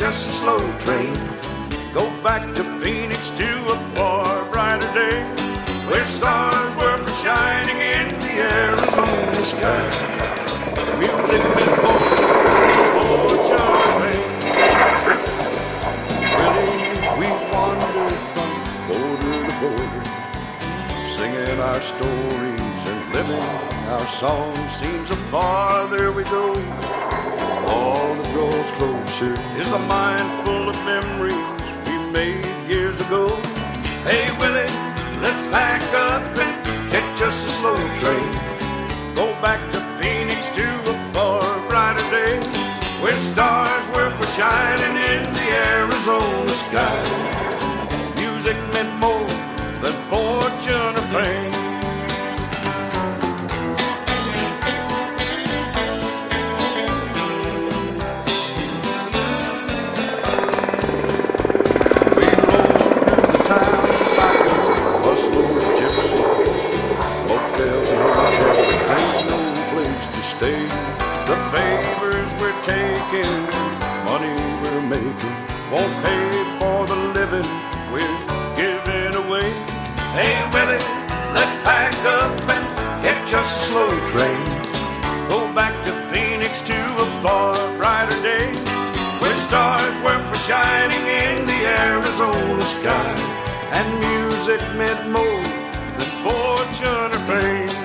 us a slow train. Go back to Phoenix to a far brighter day, where stars were for shining in the Arizona sky. Music meant more than fortune fame. Really, we wandered from border to border, singing our stories and living our songs. Seems the farther we go, all that grows closer is a mind full of memories we made years ago. Hey Willie, let's pack up and catch us a slow train. Go back to Phoenix to a far brighter day, where stars were for shining in the Arizona sky. Music meant more than fortune or fame. The favors we're taking, money we're making, won't pay for the living we're giving away. Hey Willie, let's pack up and catch us a slow train. Go back to Phoenix to a far brighter day, where stars were for shining in the Arizona sky, and music meant more than fortune or fame.